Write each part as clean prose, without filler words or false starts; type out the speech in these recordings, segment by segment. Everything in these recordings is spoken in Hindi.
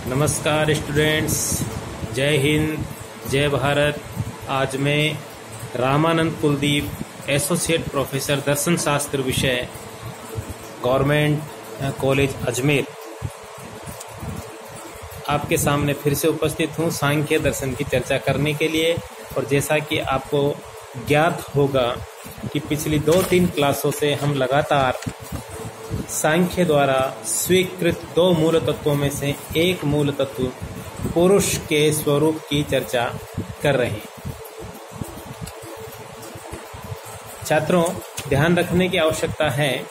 नमस्कार स्टूडेंट्स, जय हिंद, जय भारत। आज मैं रामानंद कुलदीप, एसोसिएट प्रोफेसर दर्शन शास्त्र विषय, गवर्नमेंट कॉलेज अजमेर, आपके सामने फिर से उपस्थित हूँ सांख्य दर्शन की चर्चा करने के लिए। और जैसा कि आपको ज्ञात होगा कि पिछली 2-3 क्लासों से हम लगातार सांख्य द्वारा स्वीकृत 2 मूल तत्वों में से एक मूल तत्व पुरुष के स्वरूप की चर्चा कर रहे हैं। छात्रों, ध्यान रखने की आवश्यकता है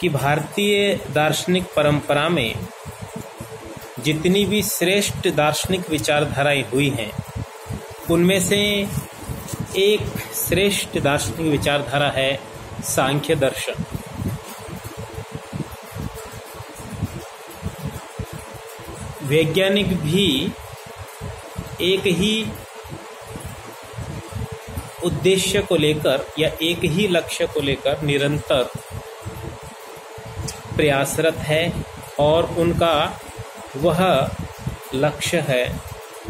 कि भारतीय दार्शनिक परंपरा में जितनी भी श्रेष्ठ दार्शनिक विचारधाराएं हुई हैं, उनमें से एक श्रेष्ठ दार्शनिक विचारधारा है सांख्य दर्शन। वैज्ञानिक भी एक ही उद्देश्य को लेकर या एक ही लक्ष्य को लेकर निरंतर प्रयासरत है और उनका वह लक्ष्य है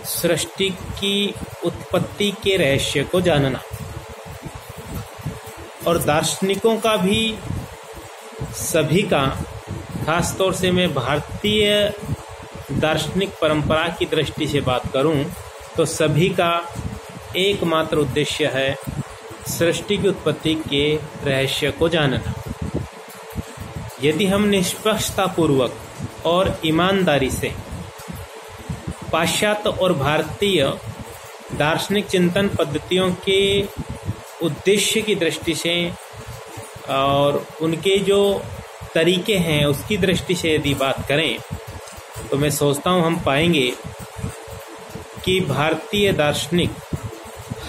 सृष्टि की उत्पत्ति के रहस्य को जानना। और दार्शनिकों का भी, सभी का, खास तौर से मैं भारतीय दार्शनिक परंपरा की दृष्टि से बात करूं तो सभी का एकमात्र उद्देश्य है सृष्टि की उत्पत्ति के रहस्य को जानना। यदि हम निष्पक्षतापूर्वक और ईमानदारी से पाश्चात्य और भारतीय दार्शनिक चिंतन पद्धतियों के उद्देश्य की दृष्टि से और उनके जो तरीके हैं उसकी दृष्टि से यदि बात करें तो मैं सोचता हूँ हम पाएंगे कि भारतीय दार्शनिक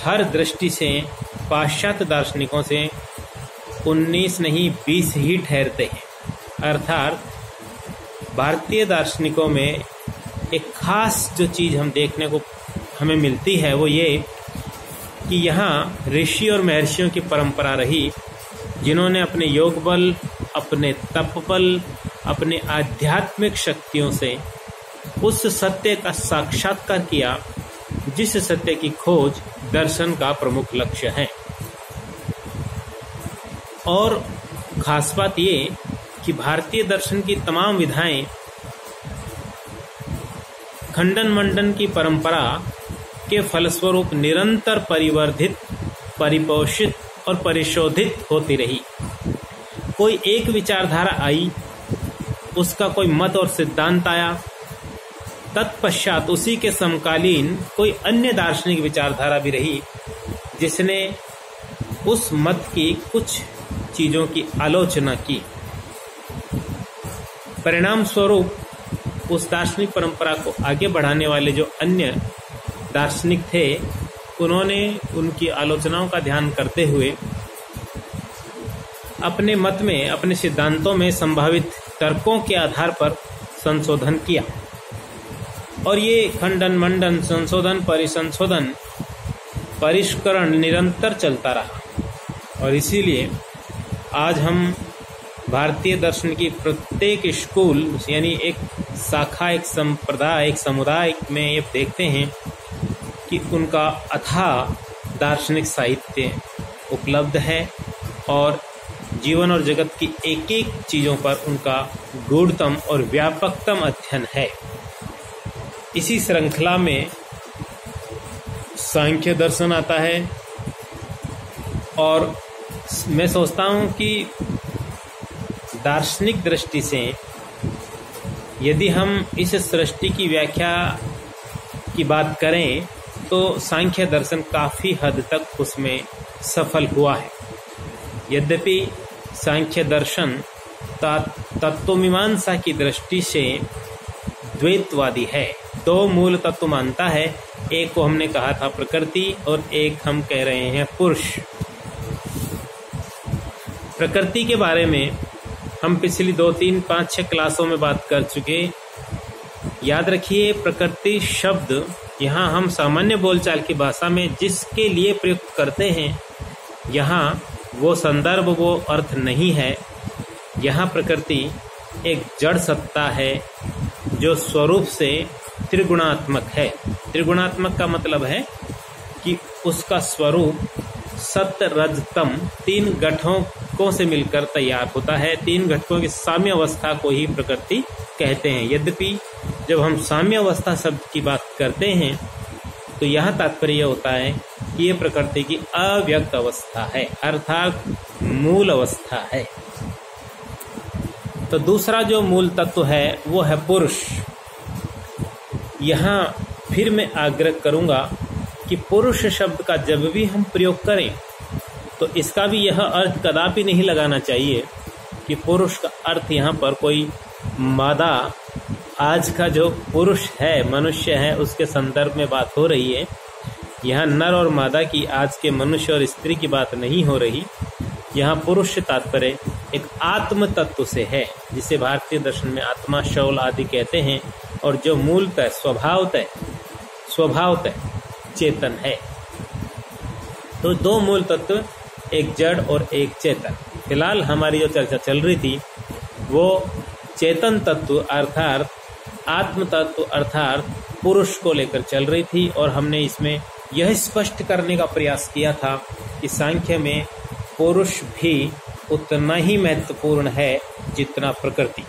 हर दृष्टि से पाश्चात्य दार्शनिकों से 19 नहीं 20 ही ठहरते हैं। अर्थात भारतीय दार्शनिकों में एक खास जो चीज़ हम देखने को हमें मिलती है वो ये कि यहाँ ऋषि और महर्षियों की परंपरा रही, जिन्होंने अपने योग बल, अपने तप बल, अपने आध्यात्मिक शक्तियों से उस सत्य का साक्षात्कार किया जिस सत्य की खोज दर्शन का प्रमुख लक्ष्य है। और खास बात ये कि भारतीय दर्शन की तमाम विधाएं खंडन मंडन की परंपरा के फलस्वरूप निरंतर परिवर्धित, परिपोषित और परिशोधित होती रही। कोई एक विचारधारा आई, उसका कोई मत और सिद्धांत आया, तत्पश्चात उसी के समकालीन कोई अन्य दार्शनिक विचारधारा भी रही जिसने उस मत की कुछ चीजों की आलोचना की। परिणाम स्वरूप उस दार्शनिक परंपरा को आगे बढ़ाने वाले जो अन्य दार्शनिक थे, उन्होंने उनकी आलोचनाओं का ध्यान करते हुए अपने मत में, अपने सिद्धांतों में संभावित तर्कों के आधार पर संशोधन किया। और ये खंडन मंडन, संशोधन, परिसंशोधन, परिष्करण निरंतर चलता रहा। और इसीलिए आज हम भारतीय दर्शन की प्रत्येक स्कूल यानी एक शाखा, एक संप्रदाय, एक समुदाय में ये देखते हैं कि उनका अथाह दार्शनिक साहित्य उपलब्ध है और जीवन और जगत की एक एक चीज़ों पर उनका गूढ़तम और व्यापकतम अध्ययन है। इसी श्रृंखला में सांख्य दर्शन आता है और मैं सोचता हूँ कि दार्शनिक दृष्टि से यदि हम इस सृष्टि की व्याख्या की बात करें तो सांख्य दर्शन काफ़ी हद तक उसमें सफल हुआ है। यद्यपि सांख्य दर्शन तत्वमीमांसा की दृष्टि से द्वैतवादी है। 2 मूल तत्व मानता है, एक को हमने कहा था प्रकृति और एक हम कह रहे हैं पुरुष। प्रकृति के बारे में हम पिछली 2-3-5-6 क्लासों में बात कर चुके। याद रखिए, प्रकृति शब्द यहाँ हम सामान्य बोलचाल की भाषा में जिसके लिए प्रयुक्त करते हैं, यहाँ वो संदर्भ, वो अर्थ नहीं है। यहाँ प्रकृति एक जड़ सत्ता है जो स्वरूप से त्रिगुणात्मक है। त्रिगुणात्मक का मतलब है कि उसका स्वरूप सत्य रज तम 3 घटकों से मिलकर तैयार होता है। 3 घटकों की साम्य अवस्था को ही प्रकृति कहते हैं। यद्यपि जब हम साम्य अवस्था शब्द की बात करते हैं तो यह तात्पर्य होता है कि ये प्रकृति की अव्यक्त अवस्था है, अर्थात मूल अवस्था है। तो दूसरा जो मूल तत्व है वो है पुरुष। यहाँ फिर मैं आग्रह करूंगा कि पुरुष शब्द का जब भी हम प्रयोग करें तो इसका भी यह अर्थ कदापि नहीं लगाना चाहिए कि पुरुष का अर्थ यहाँ पर कोई मादा, आज का जो पुरुष है, मनुष्य है, उसके संदर्भ में बात हो रही है। यहाँ नर और मादा की, आज के मनुष्य और स्त्री की बात नहीं हो रही। यहाँ पुरुष तात्पर्य एक आत्म तत्व से है, जिसे भारतीय दर्शन में आत्मा, शौल आदि कहते हैं, और जो मूलतः स्वभावतः चेतन है। तो 2 मूल तत्व, एक जड़ और एक चेतन। फिलहाल हमारी जो चर्चा चल रही थी वो चेतन तत्व अर्थात आत्म तत्व अर्थात पुरुष को लेकर चल रही थी, और हमने इसमें यह स्पष्ट करने का प्रयास किया था कि सांख्य में पुरुष भी उतना ही महत्वपूर्ण है जितना प्रकृति।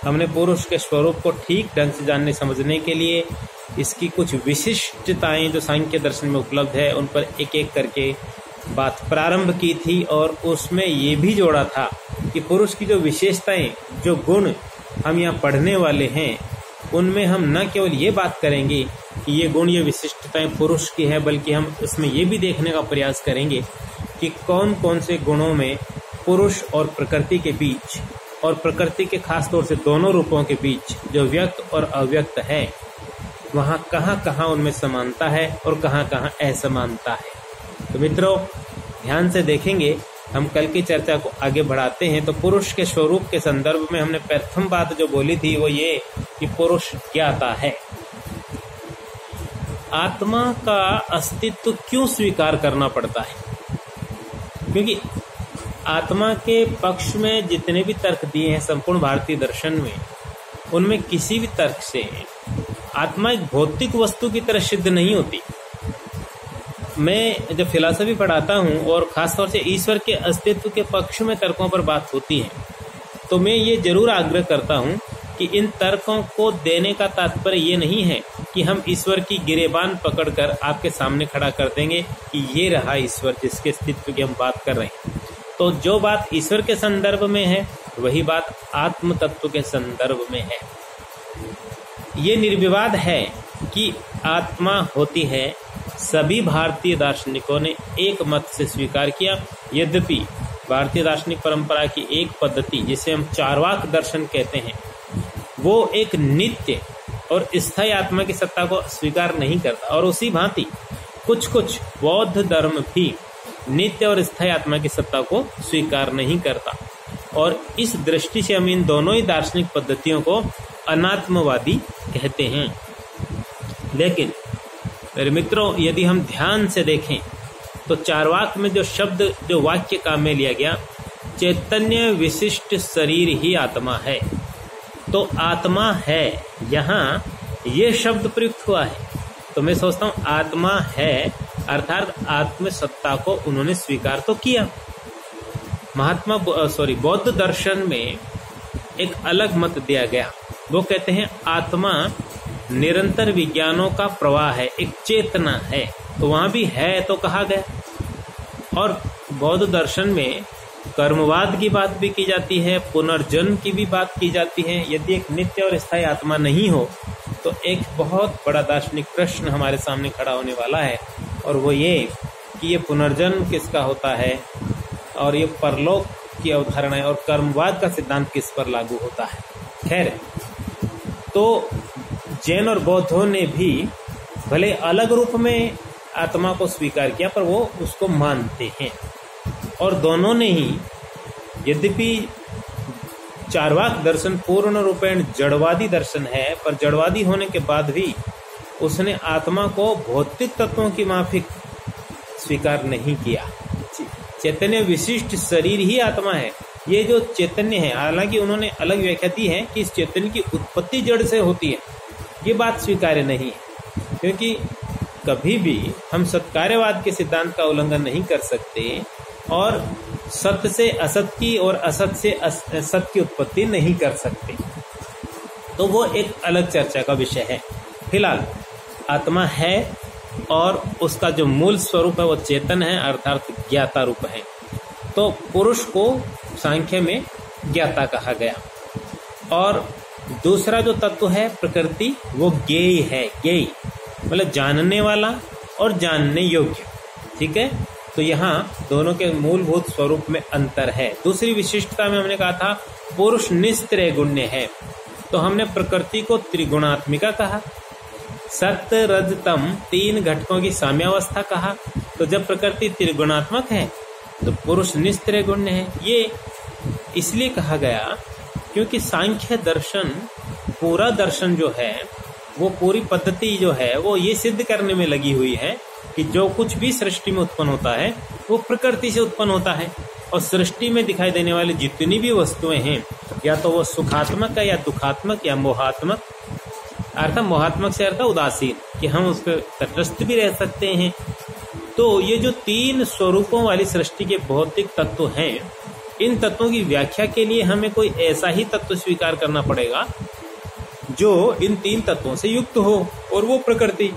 हमने पुरुष के स्वरूप को ठीक ढंग से जानने समझने के लिए इसकी कुछ विशिष्टताएं जो सांख्य दर्शन में उपलब्ध है उन पर एक एक करके बात प्रारंभ की थी, और उसमें ये भी जोड़ा था कि पुरुष की जो विशेषताएं, जो गुण हम यहाँ पढ़ने वाले हैं, उनमें हम न केवल ये बात करेंगे कि ये गुण, ये विशिष्टताएं पुरुष की है, बल्कि हम इसमें ये भी देखने का प्रयास करेंगे कि कौन कौन से गुणों में पुरुष और प्रकृति के बीच, और प्रकृति के खास तौर से दोनों रूपों के बीच जो व्यक्त और अव्यक्त है, वहाँ कहाँ कहाँ उनमें समानता है और कहाँ कहाँ असमानता है। तो मित्रों, ध्यान से देखेंगे, हम कल की चर्चा को आगे बढ़ाते हैं। तो पुरुष के स्वरूप के संदर्भ में हमने प्रथम बात जो बोली थी वो ये कि पुरुष ज्ञाता है। आत्मा का अस्तित्व क्यों स्वीकार करना पड़ता है? क्योंकि आत्मा के पक्ष में जितने भी तर्क दिए हैं संपूर्ण भारतीय दर्शन में, उनमें किसी भी तर्क से आत्मा एक भौतिक वस्तु की तरह सिद्ध नहीं होती। मैं जब फिलॉसफी पढ़ाता हूँ और खासतौर से ईश्वर के अस्तित्व के पक्ष में तर्कों पर बात होती है, तो मैं ये जरूर आग्रह करता हूँ कि इन तर्कों को देने का तात्पर्य ये नहीं है कि हम ईश्वर की गिरेबान पकड़कर आपके सामने खड़ा कर देंगे कि ये रहा ईश्वर जिसके अस्तित्व की हम बात कर रहे हैं। तो जो बात ईश्वर के संदर्भ में है वही बात आत्म तत्व के संदर्भ में है। ये निर्विवाद है कि आत्मा होती है। सभी भारतीय दार्शनिकों ने एक मत से स्वीकार किया। यद्यपि भारतीय दार्शनिक परंपरा की एक पद्धति, जिसे हम चार्वाक दर्शन कहते हैं, वो एक नित्य और स्थायी आत्मा की सत्ता को स्वीकार नहीं करता, और उसी भांति कुछ कुछ बौद्ध धर्म भी नित्य और स्थायी आत्मा की सत्ता को स्वीकार नहीं करता। और इस दृष्टि से हम इन दोनों ही दार्शनिक पद्धतियों को अनात्मवादी कहते हैं। लेकिन मेरे मित्रों, यदि हम ध्यान से देखें तो चार्वाक में जो शब्द, जो वाक्य काम में लिया गया, चैतन्य विशिष्ट शरीर ही आत्मा है, तो आत्मा है, यहाँ ये शब्द प्रयुक्त हुआ है। तो मैं सोचता हूँ आत्मा है अर्थात आत्म सत्ता को उन्होंने स्वीकार तो किया। बौद्ध दर्शन में एक अलग मत दिया गया। वो कहते हैं आत्मा निरंतर विज्ञानों का प्रवाह है, एक चेतना है। तो वहां भी है तो कहा गया। और बौद्ध दर्शन में कर्मवाद की बात भी की जाती है, पुनर्जन्म की भी बात की जाती है। यदि एक नित्य और स्थायी आत्मा नहीं हो तो एक बहुत बड़ा दार्शनिक प्रश्न हमारे सामने खड़ा होने वाला है, और वो ये कि ये पुनर्जन्म किसका होता है, और ये परलोक की अवधारणा है, और कर्मवाद का सिद्धांत किस पर लागू होता है। खैर, तो जैन और बौद्धों ने भी भले अलग रूप में आत्मा को स्वीकार किया, पर वो उसको मानते हैं। और दोनों ने ही, यद्यपि चार्वाक दर्शन पूर्ण रूपेण जड़वादी दर्शन है, पर जड़वादी होने के बाद भी उसने आत्मा को भौतिक तत्वों की माफिक स्वीकार नहीं किया। चैतन्य विशिष्ट शरीर ही आत्मा है, ये जो चैतन्य है, हालांकि उन्होंने अलग व्याख्या दी है कि इस चैतन्य की उत्पत्ति जड़ से होती है, ये बात स्वीकार्य नहीं है, क्योंकि कभी भी हम सत्कार्यवाद के सिद्धांत का उल्लंघन नहीं कर सकते और सत्य से असत की और असत से सत्य की उत्पत्ति नहीं कर सकते। तो वो एक अलग चर्चा का विषय है। फिलहाल आत्मा है और उसका जो मूल स्वरूप है वो चेतन है, अर्थात ज्ञाता रूप है। तो पुरुष को सांख्य में ज्ञाता कहा गया। और दूसरा जो तत्व है प्रकृति, वो ज्ञेय है। ज्ञेय मतलब जानने वाला और जानने योग्य, ठीक है। तो यहाँ दोनों के मूलभूत स्वरूप में अंतर है। दूसरी विशिष्टता में हमने कहा था पुरुष निस्त्रैगुण्य है, तो हमने प्रकृति को त्रिगुणात्मिका कहा। सत्य रज तम 3 घटकों की साम्यावस्था कहा। तो जब प्रकृति त्रिगुणात्मक है तो पुरुष निस्त्रैगुण्य है। ये इसलिए कहा गया क्योंकि सांख्य दर्शन, पूरा दर्शन जो है, वो पूरी पद्धति जो है वो ये सिद्ध करने में लगी हुई है कि जो कुछ भी सृष्टि में उत्पन्न होता है वो प्रकृति से उत्पन्न होता है। और सृष्टि में दिखाई देने वाली जितनी भी वस्तुएं हैं, या तो वो सुखात्मक है या दुखात्मक या मोहात्मक, अर्थात मोहात्मक से अर्थ उदासीन, कि हम उस पर तटस्थ भी रह सकते हैं। तो ये जो 3 स्वरूपों वाली सृष्टि के भौतिक तत्व हैं, इन तत्वों की व्याख्या के लिए हमें कोई ऐसा ही तत्व स्वीकार करना पड़ेगा जो इन 3 तत्वों से युक्त हो, और वो प्रकृति।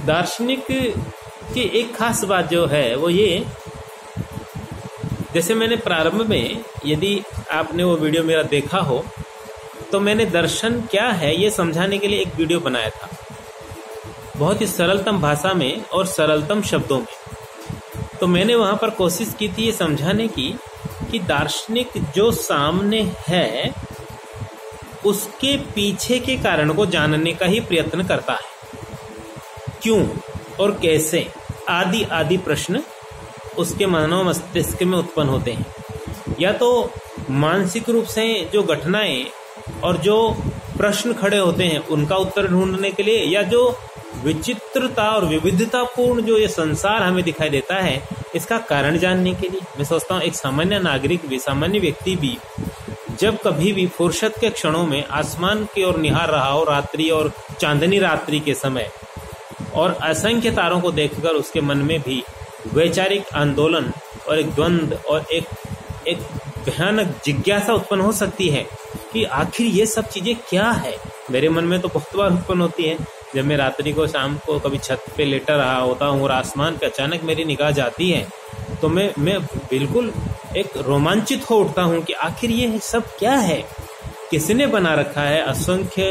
दार्शनिक की एक खास बात जो है वो ये, जैसे मैंने प्रारंभ में, यदि आपने वो वीडियो मेरा देखा हो, तो मैंने दर्शन क्या है ये समझाने के लिए एक वीडियो बनाया था, बहुत ही सरलतम भाषा में और सरलतम शब्दों में। तो मैंने वहां पर कोशिश की थी ये समझाने की कि दार्शनिक जो सामने है उसके पीछे के कारण को जानने का ही प्रयत्न करता है। क्यों और कैसे आदि आदि प्रश्न उसके मानव मस्तिष्क में उत्पन्न होते हैं। या तो मानसिक रूप से जो घटनाएं और जो प्रश्न खड़े होते हैं उनका उत्तर ढूंढने के लिए, या जो विचित्रता और विविधतापूर्ण जो ये संसार हमें दिखाई देता है इसका कारण जानने के लिए। मैं सोचता हूँ एक सामान्य नागरिक भी, सामान्य व्यक्ति भी, जब कभी भी फुर्सत के क्षणों में आसमान की ओर निहार रहा हो रात्रि और चांदनी रात्रि के समय, और असंख्य तारों को देखकर उसके मन में भी वैचारिक आंदोलन और एक द्वंद्व और एक भयानक जिज्ञासा उत्पन्न हो सकती है कि आखिर ये सब चीजें क्या है। मेरे मन में तो बहुत बार उत्पन्न होती है जब मैं रात्रि को, शाम को कभी छत पे लेटा रहा होता हूँ और आसमान पे अचानक मेरी निगाह जाती है, तो मैं बिल्कुल एक रोमांचित हो उठता हूँ कि आखिर ये सब क्या है, किसने बना रखा है। असंख्य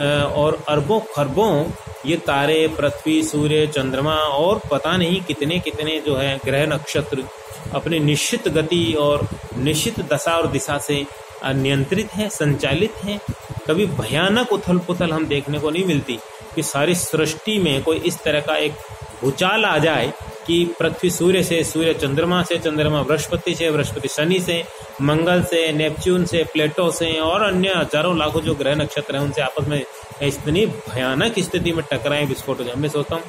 और अरबों खरबों ये तारे, पृथ्वी, सूर्य, चंद्रमा और पता नहीं कितने कितने जो है ग्रह नक्षत्र अपनी निश्चित गति और निश्चित दशा और दिशा से नियंत्रित हैं, संचालित हैं। कभी भयानक उथल पुथल हम देखने को नहीं मिलती कि सारी सृष्टि में कोई इस तरह का एक भूचाल आ जाए कि पृथ्वी सूर्य से, सूर्य चंद्रमा से, चंद्रमा बृहस्पति से, बृहस्पति शनि से, मंगल से, नेपच्यून से, प्लेटो से और अन्य हजारों लाखों जो ग्रह नक्षत्र हैं उनसे आपस में इतनी भयानक स्थिति में टकराएं, विस्फोट हो जाए। मैं सोचता हूँ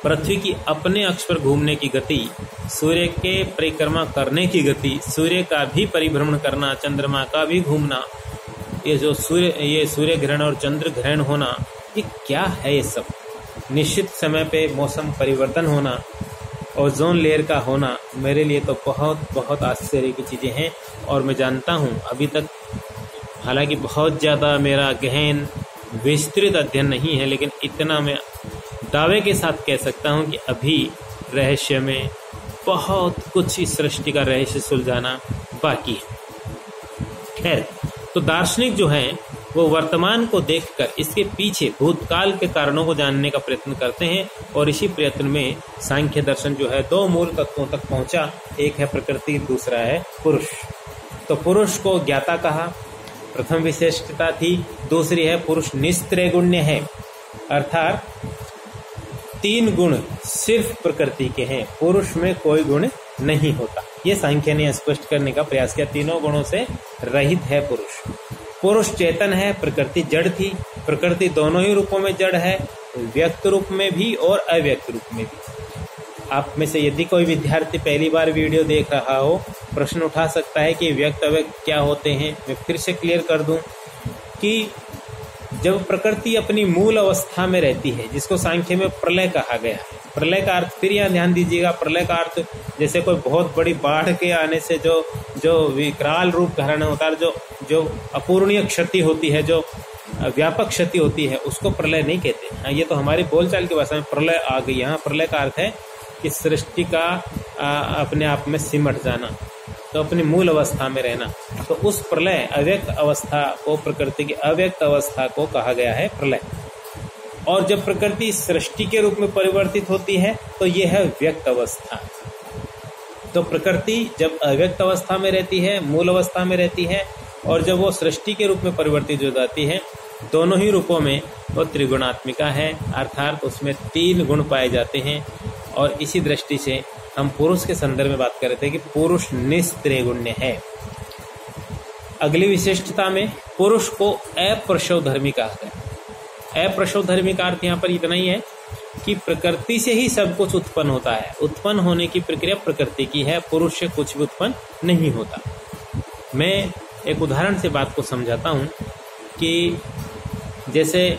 पृथ्वी की अपने अक्ष पर घूमने की गति, सूर्य के परिक्रमा करने की गति, सूर्य का भी परिभ्रमण करना, चंद्रमा का भी घूमना, ये जो सूर्य ग्रहण और चंद्र ग्रहण होना, ये क्या है। ये सब निश्चित समय पे मौसम परिवर्तन होना, ओजोन लेयर का होना, मेरे लिए तो बहुत बहुत आश्चर्य की चीजें हैं। और मैं जानता हूँ अभी तक, हालांकि बहुत ज़्यादा मेरा गहन विस्तृत अध्ययन नहीं है, लेकिन इतना मैं दावे के साथ कह सकता हूँ कि अभी रहस्य में बहुत कुछ इस सृष्टि का रहस्य सुलझाना बाकी है। खैर, तो दार्शनिक जो हैं वो वर्तमान को देखकर इसके पीछे भूतकाल के कारणों को जानने का प्रयत्न करते हैं, और इसी प्रयत्न में सांख्य दर्शन जो है 2 मूल तत्वों तक पहुंचा। एक है प्रकृति, दूसरा है पुरुष। तो पुरुष को ज्ञाता कहा, प्रथम विशेषता थी। दूसरी है पुरुष निस्त्रैगुण्य है, अर्थात 3 गुण सिर्फ प्रकृति के हैं, पुरुष में कोई गुण नहीं होता। ये सांख्य ने स्पष्ट करने का प्रयास किया, 3 गुणों से रहित है पुरुष। पुरुष चेतन है, प्रकृति जड़ थी। प्रकृति दोनों ही रूपों में जड़ है, व्यक्त रूप में भी और अव्यक्त रूप में भी। आप में से यदि कोई विद्यार्थी पहली बार वीडियो देख रहा हो, प्रश्न उठा सकता है कि व्यक्त अव्यक्त क्या होते हैं। मैं फिर से क्लियर कर दूं कि जब प्रकृति अपनी मूल अवस्था में रहती है, जिसको सांख्य में प्रलय कहा गया है। प्रलय का अर्थ फिर यहाँ ध्यान दीजिएगा, प्रलय का अर्थ जैसे कोई बहुत बड़ी बाढ़ के आने से जो विकराल रूप धारण होता है, जो अपूरणीय क्षति होती है, जो व्यापक क्षति होती है, उसको प्रलय नहीं कहते। हाँ, ये तो हमारी बोलचाल की भाषा में प्रलय आ गई। यहाँ प्रलय का अर्थ है कि सृष्टि का अपने आप में सिमट जाना, तो अपनी मूल अवस्था में रहना। तो उस प्रलय अव्यक्त अवस्था को, प्रकृति की अव्यक्त अवस्था को कहा गया है प्रलय। और जब प्रकृति सृष्टि के रूप में परिवर्तित होती है तो यह है व्यक्त अवस्था। तो प्रकृति जब अव्यक्त अवस्था में रहती है, मूल अवस्था में रहती है, और जब वो सृष्टि के रूप में परिवर्तित हो जाती है, दोनों ही रूपों में वो त्रिगुणात्मिका है, अर्थात उसमें 3 गुण पाए जाते हैं। और इसी दृष्टि से हम पुरुष के संदर्भ में बात कर रहे थे कि पुरुष निस्त्रिगुण्य है। अगली विशिष्टता में पुरुष को अप्रसवधर्मी कहा गया। अप्रसवधर्मी का अर्थ यहाँ पर इतना ही है कि प्रकृति से ही सब कुछ उत्पन्न होता है। उत्पन्न होने की प्रक्रिया प्रकृति की है, पुरुष से कुछ भी उत्पन्न नहीं होता। मैं एक उदाहरण से बात को समझाता हूँ कि जैसे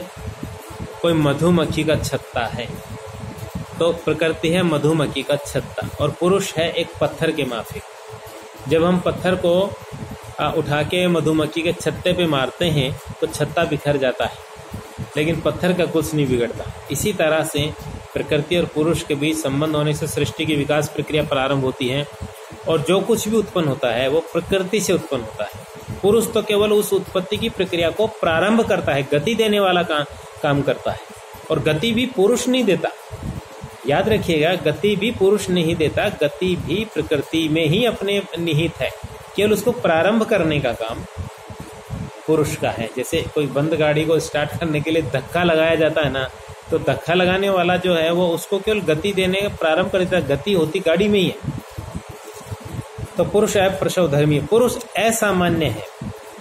कोई मधुमक्खी का छत्ता है, तो प्रकृति है मधुमक्खी का छत्ता और पुरुष है एक पत्थर के माफिक। जब हम पत्थर को उठा के मधुमक्खी के छत्ते पे मारते हैं तो छत्ता बिखर जाता है, लेकिन पत्थर का कुछ नहीं बिगड़ता। इसी तरह से प्रकृति और पुरुष के बीच संबंध होने से सृष्टि की विकास प्रक्रिया प्रारंभ होती है, और जो कुछ भी उत्पन्न होता है वो प्रकृति से उत्पन्न होता है। पुरुष तो केवल उस उत्पत्ति की प्रक्रिया को प्रारंभ करता है, गति देने वाला काम करता है, और गति भी पुरुष नहीं देता। याद रखिएगा, गति भी पुरुष नहीं देता, गति भी प्रकृति में ही अपने निहित है, केवल उसको प्रारंभ करने का काम पुरुष का है। जैसे कोई बंद गाड़ी को स्टार्ट करने के लिए धक्का लगाया जाता है ना, तो धक्का लगाने वाला जो है वो उसको केवल गति देने का प्रारंभ कर देता है, गति होती गाड़ी में ही है। तो पुरुष अप्रसवधर्मी, पुरुष असामान्य है।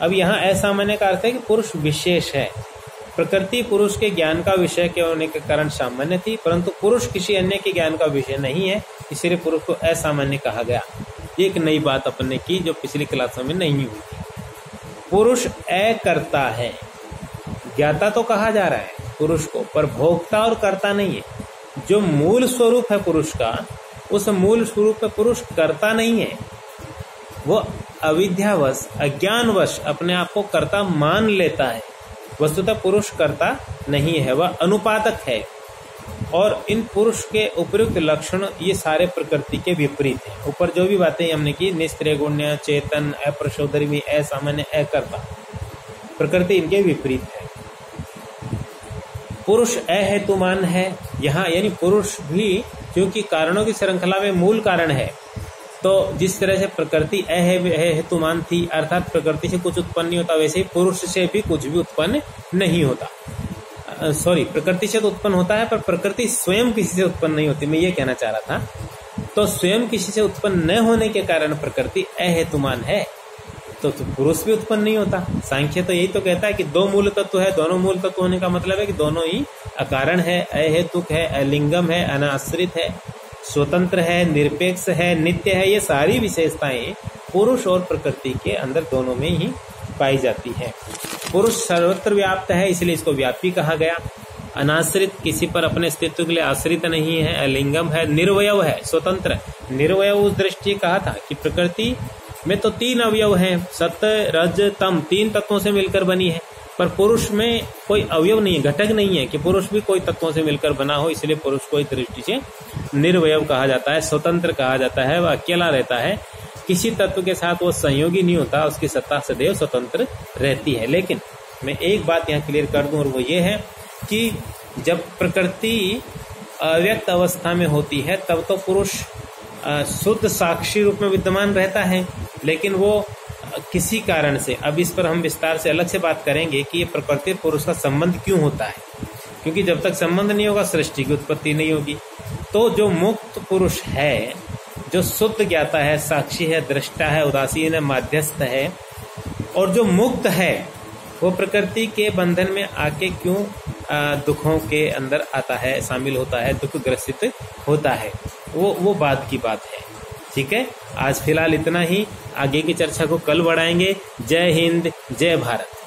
अब यहाँ असामान्य का अर्थ है कि पुरुष विशेष है। प्रकृति पुरुष के ज्ञान का विषय के होने के कारण सामान्य थी, परंतु पुरुष किसी अन्य के ज्ञान का विषय नहीं है, इसलिए पुरुष को असामान्य कहा गया। एक नई बात अपने की जो पिछली क्लासों में नहीं हुई थी। पुरुष अकर्ता है, ज्ञाता तो कहा जा रहा है पुरुष को, पर भोक्ता और कर्ता नहीं है। जो मूल स्वरूप है पुरुष का, उस मूल स्वरूप में पुरुष कर्ता नहीं है। वो अविद्यावश, अज्ञानवश अपने आप को कर्ता मान लेता है। वस्तुतः पुरुष कर्ता नहीं है, वह अनुपादक है। और इन पुरुष के उपयुक्त लक्षण ये सारे प्रकृति के विपरीत हैं। ऊपर जो भी बातें हमने की, निस्त्रिगुण्य, चेतन, अप्रसवधर्मी, असामान्य, अकर्ता, प्रकृति इनके विपरीत है। पुरुष अहेतुमान है यहाँ, यानी पुरुष भी क्योंकि कारणों की श्रृंखला में मूल कारण है, तो जिस तरह से प्रकृति अहेतुमान थी, अर्थात प्रकृति से कुछ उत्पन्न नहीं होता, वैसे ही पुरुष से भी कुछ भी उत्पन्न नहीं होता। प्रकृति से तो उत्पन्न होता है, पर प्रकृति स्वयं किसी से उत्पन्न नहीं होती, मैं ये कहना चाह रहा था। तो स्वयं किसी से उत्पन्न न होने के कारण प्रकृति अहेतुमान है, तो पुरुष भी उत्पन्न नहीं होता। सांख्य तो यही तो कहता है कि 2 मूल तत्व है, दोनों मूल तत्व होने का मतलब है कि दोनों ही अकारण है, अहेतुक है, अलिंगम है, अनाश्रित है, स्वतंत्र है, निरपेक्ष है, नित्य है। ये सारी विशेषताएं पुरुष और प्रकृति के अंदर दोनों में ही पाई जाती है। पुरुष सर्वत्र व्याप्त है, इसलिए इसको व्यापी कहा गया। अनाश्रित, किसी पर अपने अस्तित्व के लिए आश्रित नहीं है, अलिंगम है, निर्वयव है, स्वतंत्र। निर्वयव उस दृष्टि कहा था कि प्रकृति में तो 3 अवयव हैं, सत्य, रज, तम, 3 तत्वों से मिलकर बनी है, पर पुरुष में कोई अवयव नहीं है, घटक नहीं है कि पुरुष भी कोई तत्वों से मिलकर बना हो, इसलिए पुरुष को इस दृष्टि से निर्वयव कहा जाता है, स्वतंत्र कहा जाता है। वह अकेला रहता है, किसी तत्व के साथ वो संयोगी नहीं होता, उसकी सत्ता सदैव स्वतंत्र रहती है। लेकिन मैं एक बात यहाँ क्लियर कर दूं, और वो ये है कि जब प्रकृति अव्यक्त अवस्था में होती है तब तो पुरुष शुद्ध साक्षी रूप में विद्यमान रहता है, लेकिन वो किसी कारण से, अब इस पर हम विस्तार से अलग से बात करेंगे कि ये प्रकृति पुरुष का संबंध क्यों होता है, क्योंकि जब तक संबंध नहीं होगा सृष्टि की उत्पत्ति नहीं होगी। तो जो मुक्त पुरुष है, जो शुद्ध ज्ञाता है, साक्षी है, दृष्टा है, उदासीन है, माध्यस्थ है, और जो मुक्त है वो प्रकृति के बंधन में आके क्यों दुखों के अंदर आता है, शामिल होता है, दुख ग्रसित होता है। वो बात की बात है। ठीक है, आज फिलहाल इतना ही, आगे की चर्चा को कल बढ़ाएंगे। जय हिंद, जय भारत।